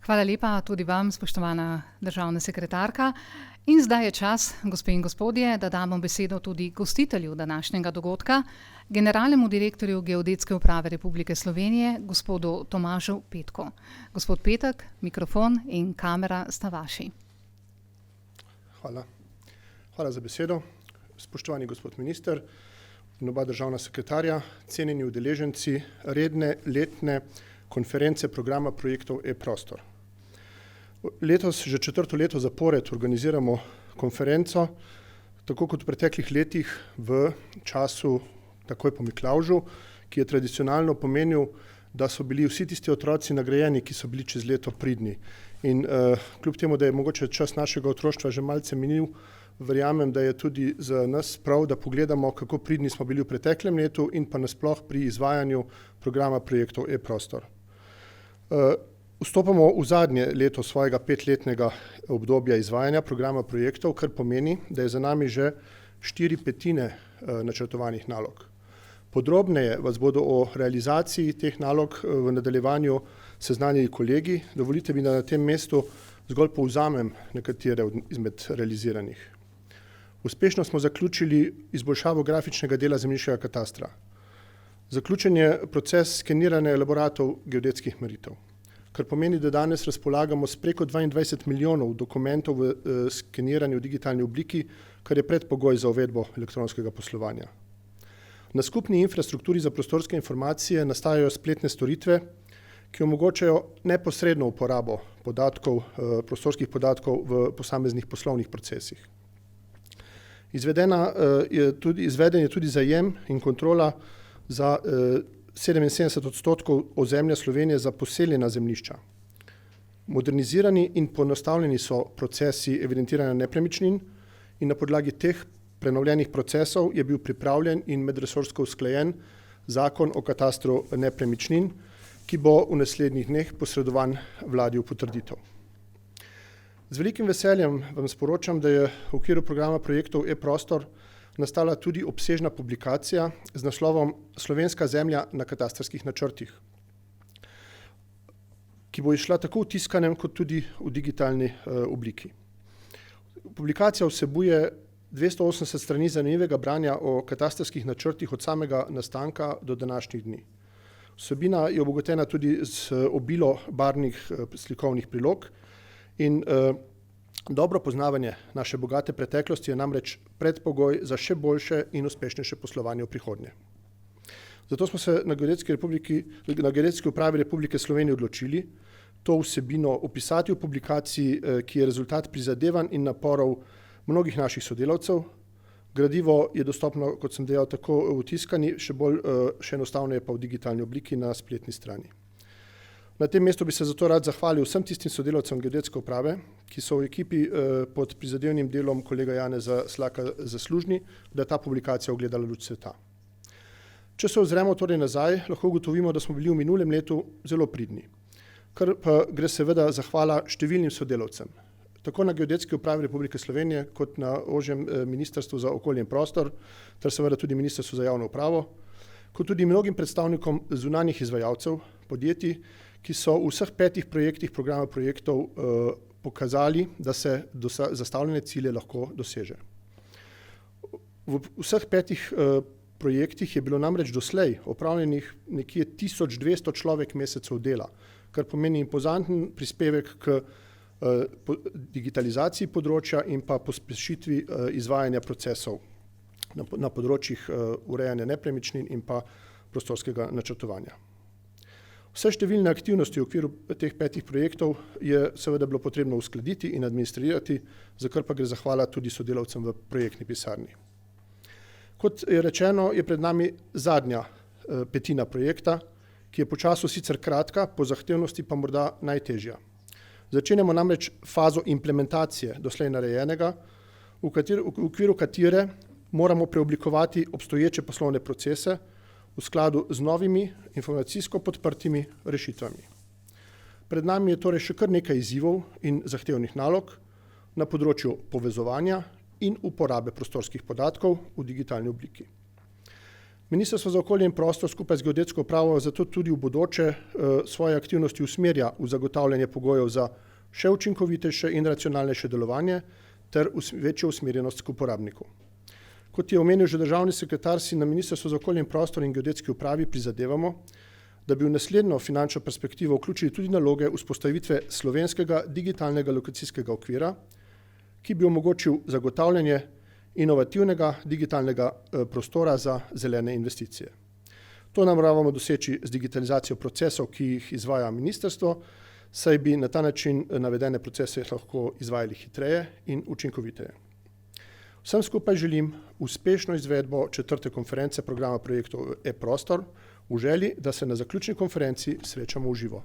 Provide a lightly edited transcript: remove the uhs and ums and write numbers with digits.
Hvala lepa tudi vam, spoštovana državna sekretarka. In zdaj je čas, gospe in gospodje, da damo besedo tudi gostitelju današnjega dogodka, generalnemu direktorju Geodetske uprave Republike Slovenije, gospodu Tomažu Petku. Gospod Petek, mikrofon in kamera sta vaši. Hvala. Hvala za besedo. Spoštovani gospod minister in oba državna sekretarja, cenjeni udeleženci redne letne konference programa projektov e-prostor. Letos že 4. leto zapored organiziramo konferenco, tako kot v preteklih letih v času takoj po Miklavžu, ki je tradicionalno pomenil, da so bili vsi tisti otroci nagrajeni, ki so bili čez leto pridni. In kljub temu, da je mogoče čas našega otroštva že malce minil, verjamem, da je tudi za nas prav, da pogledamo, kako pridni smo bili v preteklem letu in pa nasploh pri izvajanju programa projektov e-prostor. Vstopamo v zadnje leto svojega 5-letnega obdobja izvajanja programa projektov, kar pomeni, da je za nami že 4/5 načrtovanih nalog. Podrobneje vas bodo o realizaciji teh nalog v nadaljevanju seznanili kolegi. Dovolite mi, da na tem mestu zgolj povzamem nekatere izmed realiziranih. Uspešno smo zaključili izboljšavo grafičnega dela zemljiškega katastra. Zaključen je proces skeniranja elaboratov geodetskih meritev, kar pomeni, da danes razpolagamo s preko 22 milijonov dokumentov v skeniranju v digitalni obliki, kar je predpogoj za uvedbo elektronskega poslovanja. Na skupni infrastrukturi za prostorske informacije nastajajo spletne storitve, ki omogočajo neposredno uporabo prostorskih podatkov v posameznih poslovnih procesih. Izveden je tudi zajem in kontrola za 77% ozemlja Slovenije za poseljena zemljišča. Modernizirani in poenostavljeni so procesi evidentiranja nepremičnin in na podlagi teh prenovljenih procesov je bil pripravljen in medresorsko usklajen zakon o katastru nepremičnin, ki bo v naslednjih dneh posredovan vladi v potrditev. Z velikim veseljem vam sporočam, da je v okviru programa projektov e-prostor nastala tudi obsežna publikacija z naslovom Slovenska zemlja na katastrskih načrtih, ki bo izšla tako v tiskanem kot tudi v digitalni obliki. Publikacija vsebuje 280 strani zanimivega branja o katastrskih načrtih od samega nastanka do današnjih dni. Vsebina je obogatena tudi z obilo barvnih slikovnih prilog in dobro poznavanje naše bogate preteklosti je namreč predpogoj za še boljše in uspešnejše poslovanje v prihodnje. Zato smo se na Geodetski upravi Republike Slovenije odločili to vsebino opisati v publikaciji, ki je rezultat prizadevanj in naporov mnogih naših sodelavcev. Gradivo je dostopno, kot sem dejal, tako v tiskani, še enostavneje pa v digitalni obliki na spletni strani. Na tem mestu bi se zato rad zahvalil vsem tistim sodelavcem Geodetske uprave, ki so v ekipi pod prizadevnim delom kolega Janeza Slaka zaslužni, da je ta publikacija ugledala luč sveta. Če se ozremo torej nazaj, lahko ugotovimo, da smo bili v minulem letu zelo pridni, kar pa gre seveda zahvala številnim sodelavcem, tako na Geodetski upravi Republike Slovenije kot na ožjem Ministrstvu za okolje in prostor, ter seveda tudi Ministrstvu za javno upravo, kot tudi mnogim predstavnikom zunanjih izvajalcev, podjetij, ki so v vseh 5 projektih programa projektov pokazali, da se zastavljene cilje lahko doseže. V vseh 5 projektih je bilo namreč doslej opravljenih nekje 1200 človek mesecev dela, kar pomeni impozanten prispevek k digitalizaciji področja in pa pospešitvi izvajanja procesov na področjih urejanja nepremičnin in pa prostorskega načrtovanja. Vse številne aktivnosti v okviru teh 5 projektov je seveda bilo potrebno uskladiti in administrirati, za kar pa gre zahvala tudi sodelavcem v projektni pisarni. Kot je rečeno, je pred nami zadnja 5. projekta, ki je po času sicer kratka, po zahtevnosti pa morda najtežja. Začenjamo namreč fazo implementacije doslej narejenega, v okviru katere moramo preoblikovati obstoječe poslovne procese v skladu z novimi informacijsko podprtimi rešitvami. Pred nami je torej še kar nekaj izzivov in zahtevnih nalog na področju povezovanja in uporabe prostorskih podatkov v digitalni obliki. Ministrstvo za okolje in prostor skupaj z Geodetsko upravo zato tudi v bodoče svoje aktivnosti usmerja v zagotavljanje pogojev za še učinkovitejše in racionalnejše delovanje ter večjo usmerjenost k uporabniku. Kot je omenil že državni sekretar, si na Ministrstvu za okolje in prostor in Geodetski upravi prizadevamo, da bi v naslednjo finančno perspektivo vključili tudi naloge vzpostavitve slovenskega digitalnega lokacijskega okvira, ki bi omogočil zagotavljanje inovativnega digitalnega prostora za zelene investicije. To nameravamo doseči z digitalizacijo procesov, ki jih izvaja ministrstvo, saj bi na ta način navedene procese lahko izvajali hitreje in učinkoviteje. Vsem skupaj želim uspešno izvedbo 4. konference programa projektov e-prostor v želji, da se na zaključni konferenci srečamo v živo.